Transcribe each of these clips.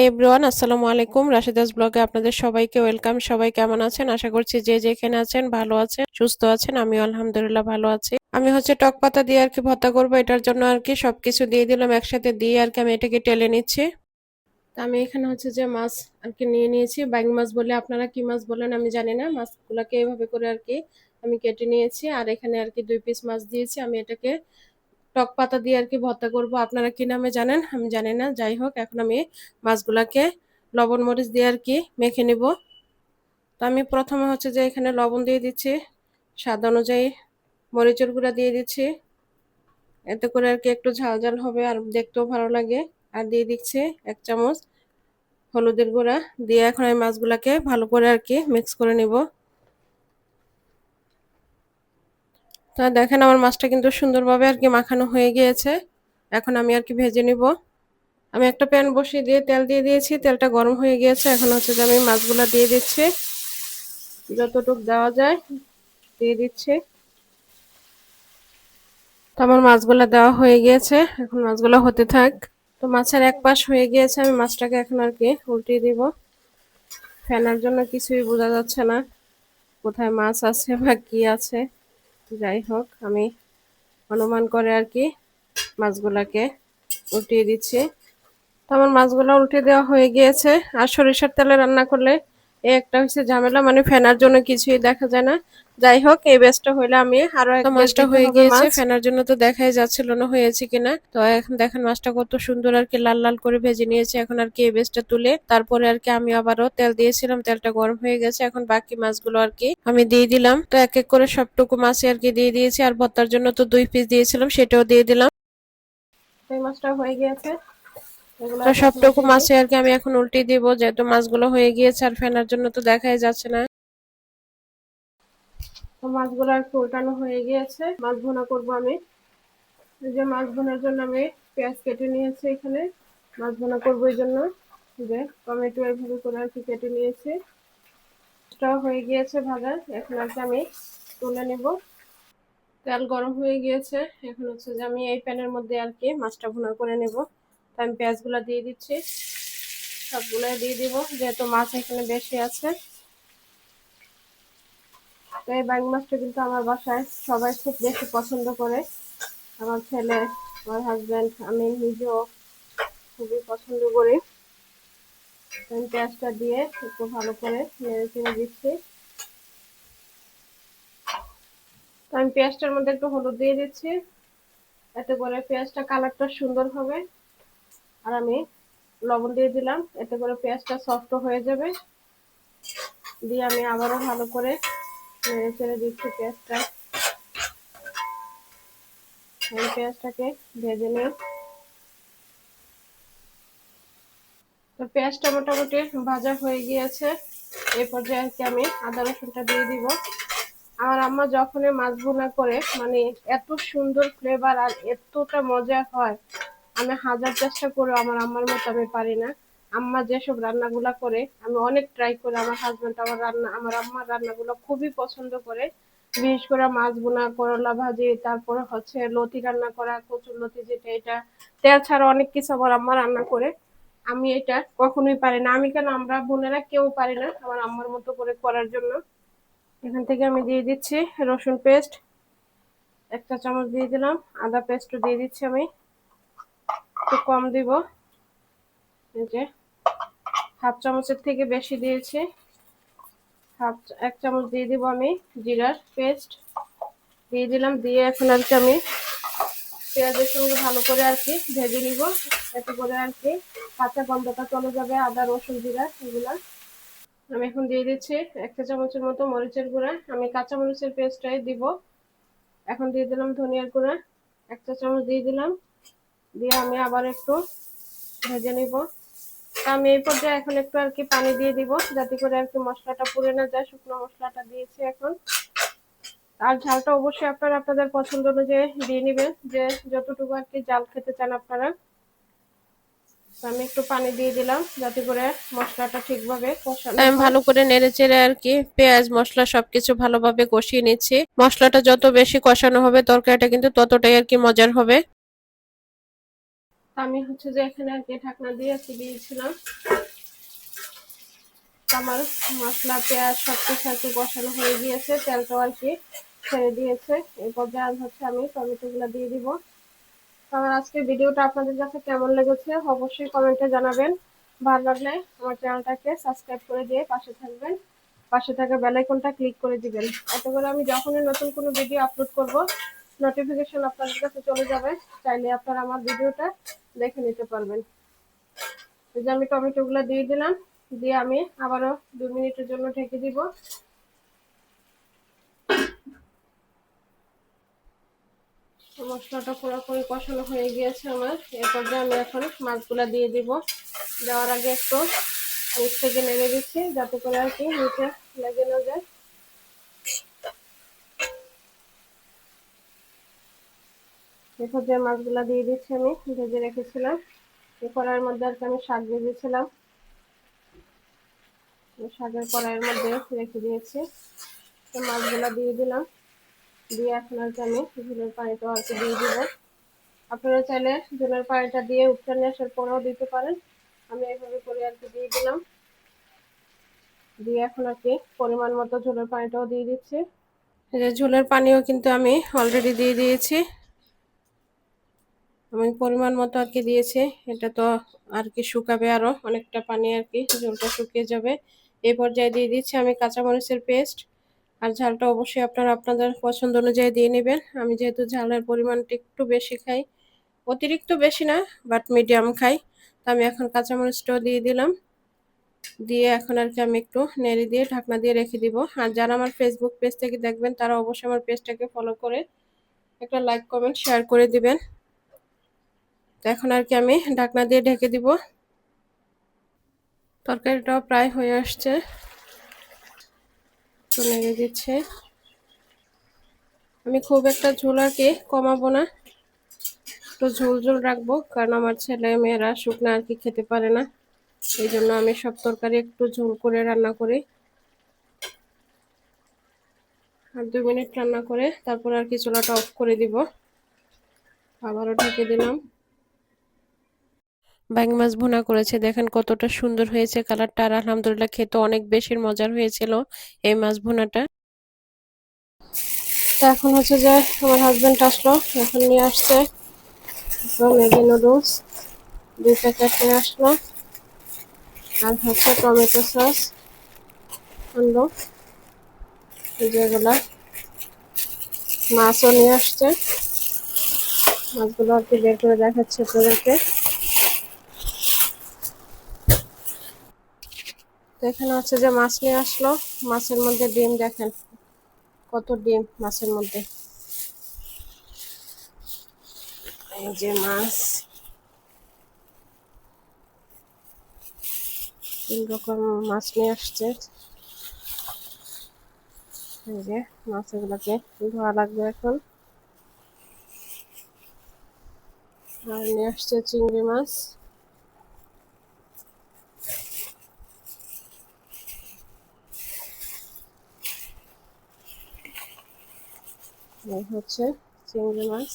Hi everyone, আসসালামু আলাইকুম। রাশেদাস ব্লগে আপনাদের সবাইকে ওয়েলকাম। সবাই কেমন আছেন? আশা করছি যে যেখানে আছেন ভালো আছেন, সুস্থ আছেন। আমিও আলহামদুলিল্লাহ ভালো আছি। আমি টক পাতা দিয়ে ভর্তা করব। এটার জন্য সবকিছু দিয়ে দিলাম, একসাথে দিয়ে আমি এটাকে টেলে নিচ্ছি। তো আমি এখানে যে মাছ নিয়ে নিয়েছি। বাইং মাছ বলে, আপনারা কি মাছ বলেন আমি জানি না। মাছগুলোকে এইভাবে করে আমি কেটে নিয়েছি। আর এখানে 2 পিস মাছ দিয়েছি। আমি এটাকে টক পাতা দিয়ে ভর্তা করব। আপনারা কি নামে জানেন আমি জানি না। যাই হোক, এখন আমি মাছগুলাকে লবণ মরিচ দিয়ে মেখে নিব। তো আমি প্রথমে যে এখানে লবণ দিয়ে দিচ্ছি, স্বাদ অনুযায়ী মরিচের গুঁড়া দিয়ে দিচ্ছি। এতে করে একটু ঝাল ঝাল হবে আর দেখতেও ভালো লাগে। আর দিয়ে দিচ্ছি 1 চামচ হলুদের গুঁড়া। দিয়ে এখন আমি মাছগুলাকে ভালো করে মিক্স করে নিব। তা দেখেন, আমার মাছটা কিন্তু সুন্দরভাবে মাখানো হয়ে গিয়েছে। এখন আমি ভেজে নিব। আমি একটা প্যান বসিয়ে দিয়ে তেল দিয়ে দিয়েছি। তেলটা গরম হয়ে গিয়েছে। এখন যে আমি মাছগুলা দিয়ে দিচ্ছি, যতটুক দেওয়া যায় দিয়ে দিচ্ছি। তো আমার মাছগুলা দেওয়া হয়ে গিয়েছে। এখন মাছগুলা হতে থাক। তো মাছের এক পাশ হয়ে গিয়েছে, আমি মাছটাকে এখন উল্টিয়ে দিব। ফেনার জন্য কিছুই বোঝা যাচ্ছে না কোথায় মাছ আছে বা কি আছে। যাই হোক, আমি অনুমান করে মাছগুলাকে উল্টিয়ে দিচ্ছি। তো আমার মাছগুলো উল্টে দেওয়া হয়ে গিয়েছে। আর সরিষার তেলে রান্না করলে একটা ঝামেলা, মানে ফেনার জন্য কিছুই দেখা যায় না। যাই হোক, এই ব্যাচটা হইলে আমি আরো এক মাছটা হয়ে গিয়েছে। ফেনার জন্য তো দেখাই যাচ্ছিল না হয়েছে কিনা। তো এখন দেখেন মাছটা কত সুন্দর লাল লাল করে ভেজে নিয়েছে। এখন এই ব্যাচটা তুলে তারপরে আমি আবারও তেল দিয়েছিলাম। তেলটা গরম হয়ে গেছে। এখন বাকি মাছগুলো আমি দিয়ে দিলাম। তো এক এক করে সবটুকু মাছই দিয়ে দিয়েছি। আর ভর্তার জন্য তো 2 পিস দিয়েছিলাম, সেটাও দিয়ে দিলাম। এই মাছটা হয়ে গিয়েছে। তো সবটুকু মাছে আমি এখন উল্টে দিব, যেহেতু মাছগুলো হয়ে গিয়েছে আর ফেনার জন্য তো দেখাই যাচ্ছে না। তো মাছগুলো উল্টানো হয়ে গিয়েছে। মাছ ভুনা করব আমি। এই যে মাছ ভুনার জন্য আমি পেঁয়াজ কেটে নিয়েছি। এখানে মাছ ভুনা করবো এই জন্য যে টমেটো এইভাবে করে কেটে নিয়েছি। হয়ে গিয়েছে ভাজা। এখন আমি তুলে নিব। তেল গরম হয়ে গিয়েছে। এখন যে আমি এই প্যানের মধ্যে মাছটা ভুনা করে নেব। তো আমি পেঁয়াজগুলো দিয়ে দিচ্ছি। সবগুলো দিয়ে দিব, যেহেতু মাছ এখানে বেশি আছে। তো এই বাইং মাছটা কিন্তু আমার বাসায় সবাই খুব বেশি পছন্দ করে। আমার ছেলে, আমার হাজব্যান্ড, আমি নিজেও খুবই পছন্দ করি। আমি পেঁয়াজটা দিয়ে একটু ভালো করে নেড়ে চেড়ে দিচ্ছি। আমি পেঁয়াজটার মধ্যে একটু হলুদ দিয়ে দিচ্ছি, এতে করে পেঁয়াজটা কালারটা সুন্দর হবে। আর আমি লবণ দিয়ে দিলাম, এতে করে পেঁয়াজটা সফট হয়ে যাবে। দিয়ে আমি আবারও ভালো করে নেড়ে চেড়ে দিচ্ছি পেঁয়াজটা। আমি পেঁয়াজটাকে ভেজে নিই। তো পেঁয়াজটা মোটামুটি ভাজা হয়ে গিয়েছে। এই পর্যায়ে আমি আদা রসুনটা দিয়ে দিব। আমার আম্মা যখনই মাছ ভুনা করে, মানে এত সুন্দর ফ্লেভার আর এতটা মজা হয়, আমি হাজার চেষ্টা করে আমার আম্মার মতো আমি পারি না। আম্মা যেসব রান্নাগুলা করে আমি অনেক ট্রাই করে, আমার হাজবেন্ড আমার আম্মার রান্নাগুলো খুবই পছন্দ করে। বিশেষ করে মাছ ভুনা, করলা ভাজি, তারপরে লতি রান্না করা, কচুর লতি, যেটা এটা তেল ছাড়া অনেক কিছু আমার আম্মা রান্না করে। আমি এটা কখনোই পারি না। আমি কেন, আমরা বোনেরা কেউ পারি না আমার আম্মার মতো করে করার জন্য। এখান থেকে আমি দিয়ে দিচ্ছি রসুন পেস্ট 1 চা চামচ দিয়ে দিলাম। আদা পেস্টও দিয়ে দিচ্ছি আমি, একটু কম দিব। এই যে 1/2 চামচের থেকে বেশি দিয়েছি। 1 চামচ দিয়ে দিব আমি জিরার পেস্ট দিয়ে দিলাম। দিয়ে এখন আমি পেঁয়াজের সঙ্গে ভালো করে ভেজে নিব। এতে করে কাঁচা গন্ধটা চলে যাবে আদা রসুন জিরা এগুলা। আমি এখন দিয়ে দিচ্ছি 1 চা চামচের মতো মরিচের গুঁড়া। আমি কাঁচা মরিচের পেস্টটাই দিব। এখন দিয়ে দিলাম ধনিয়ার গুঁড়া 1 চা চামচ দিয়ে দিলাম। দিয়ে আমি আবার একটু ভেজে নিব। আমি এই পর্যায়ে এখন একটু পানি দিয়ে দিব, যাতে করে মশলাটা পুড়ে না যায়। শুকনো মশলাটা দিয়েছি এখন। আর ঝালটা অবশ্যই আপনারা আপনাদের পছন্দ অনুযায়ী দিয়ে নেবেন, যে যতটুকু ঝাল খেতে চান আপনারা। আমি একটু পানি দিয়ে দিলাম, যাতে করে মশলাটা ঠিকভাবে কষানো হয়। আমি ভালো করে নেড়ে চেড়ে পেঁয়াজ মশলা সবকিছু ভালোভাবে কষিয়ে নিচ্ছি। মশলাটা যত বেশি কষানো হবে তরকারিটা কিন্তু ততটাই মজার হবে। আমি হচ্ছে যে এখানে আর কি ঢাকনা দিয়ে দিয়েছিলাম। আমার মশলা পেঁয়াজ সবকিছু আর কি বসানো হয়ে গিয়েছে, তেলটাও আর কি ছেড়ে দিয়েছে। এই পর্যায়ে আজ হচ্ছে আমি টমেটোগুলো দিয়ে দিব। আমার আজকের ভিডিওটা আপনাদের কাছে কেমন লেগেছে অবশ্যই কমেন্টে জানাবেন। ভালো লাগলে আমার চ্যানেলটাকে সাবস্ক্রাইব করে দিয়ে পাশে থাকবেন, পাশে থাকা বেল আইকনটা ক্লিক করে দিবেন। এতে করে আমি যখনই নতুন কোনো ভিডিও আপলোড করব নোটিফিকেশন আপনাদের কাছে চলে যাবে, চাইলে আপনারা আমার ভিডিওটা দেখে নিতে পারবেন। এই যে আমি টমেটোগুলো দিয়ে দিলাম, দিয়ে আমি আবারও 2 মিনিটের জন্য ঢেকে দিব। মশলাটা পুরোপুরি কষানো হয়ে গিয়েছে আমার। এই পর্যায়ে আমি এখন মাছগুলা দিয়ে দিব। দেওয়ার আগে একটু নিচ থেকে নেড়ে দিচ্ছি যাতে করে আর কি নিচে লেগে না যায়। এই পর্যায়ে মাছগুলা দিয়ে দিচ্ছি আমি ভেজে রেখেছিলাম। এই কড়াইয়ের মধ্যে আর কি আমি শাক ভেজেছিলাম, শাকের কড়াইয়ের মধ্যে রেখে দিয়েছি। তো মাছগুলা দিয়ে দিলাম, দিয়ে এখন আর কি আমি ঝোলের পানিটাও আর কি দিয়ে দিব। আপনারা চাইলে ঝোলের পানিটা দিয়ে উঠানে আসার পরেও দিতে পারেন। আমি এইভাবে করে আর কি দিয়ে দিলাম, দিয়ে এখন আর কি পরিমাণ মতো ঝোলের পানিটাও দিয়ে দিচ্ছি। ঝোলের পানিও কিন্তু আমি অলরেডি দিয়ে দিয়েছি, আমি পরিমাণ মতো আর কি দিয়েছি। এটা তো আর কি শুকাবে, আরো অনেকটা পানি আর কি ঝোলটা শুকিয়ে যাবে। এই পর্যায়ে দিয়ে দিচ্ছি আমি কাঁচামরিচের পেস্ট। আর ঝালটা অবশ্যই আপনারা আপনাদের পছন্দ অনুযায়ী দিয়ে নেবেন। আমি যেহেতু ঝালের পরিমাণটা একটু বেশি খাই, অতিরিক্ত বেশি না বাট মিডিয়াম খাই, তো আমি এখন কাঁচামরিচটাও দিয়ে দিলাম। দিয়ে এখন আর কি আমি একটু নেড়ে দিয়ে ঢাকনা দিয়ে রেখে দিব। আর যারা আমার ফেসবুক পেজ থেকে দেখবেন তারা অবশ্যই আমার পেজটাকে ফলো করে একটা লাইক কমেন্ট শেয়ার করে দিবেন। তো এখন আর কি আমি ঢাকনা দিয়ে ঢেকে দিব। তরকারিটাও প্রায় হয়ে আসছে, তো নেড়ে দিচ্ছে। আমি খুব একটা ঝোল আর কি কমাবো না, একটু ঝোল ঝোল রাখবো, কারণ আমার ছেলে মেয়েরা শুকনো আর কি খেতে পারে না। এই জন্য আমি সব তরকারি একটু ঝোল করে রান্না করি। আর 2 মিনিট রান্না করে তারপর আর কি চুলাটা অফ করে দিব। আবারও ঢেকে দিলাম। ব্যাঙ মাছ ভুনা করেছে, দেখেন কতটা সুন্দর হয়েছে কালারটা। আর আলহামদুলিল্লাহ খেতে অনেক বেশি মজার হয়েছিল এই মাছ ভুনাটা। তো এখন হচ্ছে যে আমার হাজবেন্ড আসলো, এখন নিয়ে আসছে ম্যাগি নুডলস 2 প্যাকেট নিয়ে আসলো, আর হচ্ছে টমেটো সস আনলো। যেগুলা মাছও নিয়ে আসছে, মাছগুলো আর কি বের করে দেখাচ্ছে আপনাদেরকে। তো এখানে হচ্ছে যে মাছ নিয়ে আসলো, মাছের মধ্যে ডিম দেখেন কত ডিম মাছের মধ্যে। এই যে মাছ 3 রকম মাছ নিয়ে আসছে। এই যে মাছগুলোকে ধোয়া লাগবে এখন। আর নিয়ে আসছে চিংড়ি মাছ। এই হচ্ছে চিংড়ি মাছ।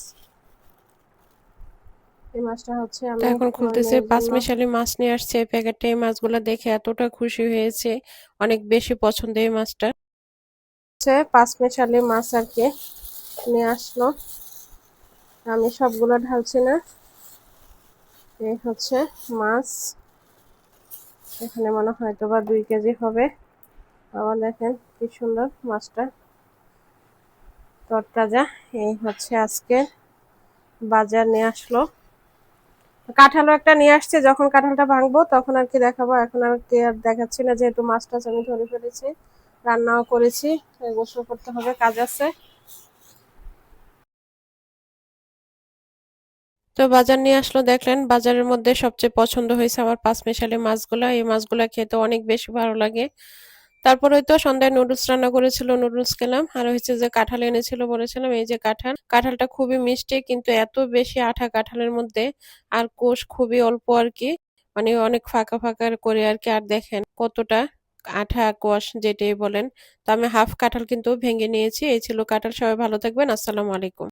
এই মাছটা হচ্ছে আমি এখন খুলতেছে পাঁচমিশালি মাছ নিয়ে আসছে এই প্যাকেটে। এই মাছগুলো দেখে এতটা খুশি হয়েছে, অনেক বেশি পছন্দ এই মাছটা। হচ্ছে পাঁচমিশালি মাছ আর কি নিয়ে আসলো, আমি সবগুলো ঢালছি না। এই হচ্ছে মাছ, এখানে মনে হয়তো বা 2 কেজি হবে। আবার দেখেন কি সুন্দর মাছটা তরতাজা। এই হচ্ছে আজকে বাজার নিয়ে আসলো। কাঁঠালও একটা নিয়ে আসছে, যখন কাঁঠালটা ভাঙবো তখন আর কি দেখাবো। এখন আর কি আর দেখাচ্ছি না, যেহেতু মাছটা আমি ধরে ফেলেছি, রান্নাও করেছি, গোসল করতে হবে, কাজ আছে। তো বাজার নিয়ে আসলো, দেখলেন বাজারের মধ্যে সবচেয়ে পছন্দ হয়েছে আমার পাঁচমিশালি মাছগুলা। এই মাছগুলা খেতে অনেক বেশি ভালো লাগে। তারপর হয়তো সন্ধ্যায় নুডলস রান্না করেছিল, নুডলস খেলাম। আর হচ্ছে যে কাঁঠাল এনেছিল বলেছিলাম, এই যে কাঁঠাল, কাঁঠালটা খুবই মিষ্টি কিন্তু এত বেশি আঠা কাঁঠালের মধ্যে, আর কোষ খুবই অল্প আর কি, মানে অনেক ফাঁকা ফাঁকা করে আর কি। আর দেখেন কতটা আঠা কোষ যেটাই বলেন। তো আমি হাফ কাঁঠাল কিন্তু ভেঙে নিয়েছি। এই ছিল কাঁঠাল। সবাই ভালো থাকবেন, আসসালামু আলাইকুম।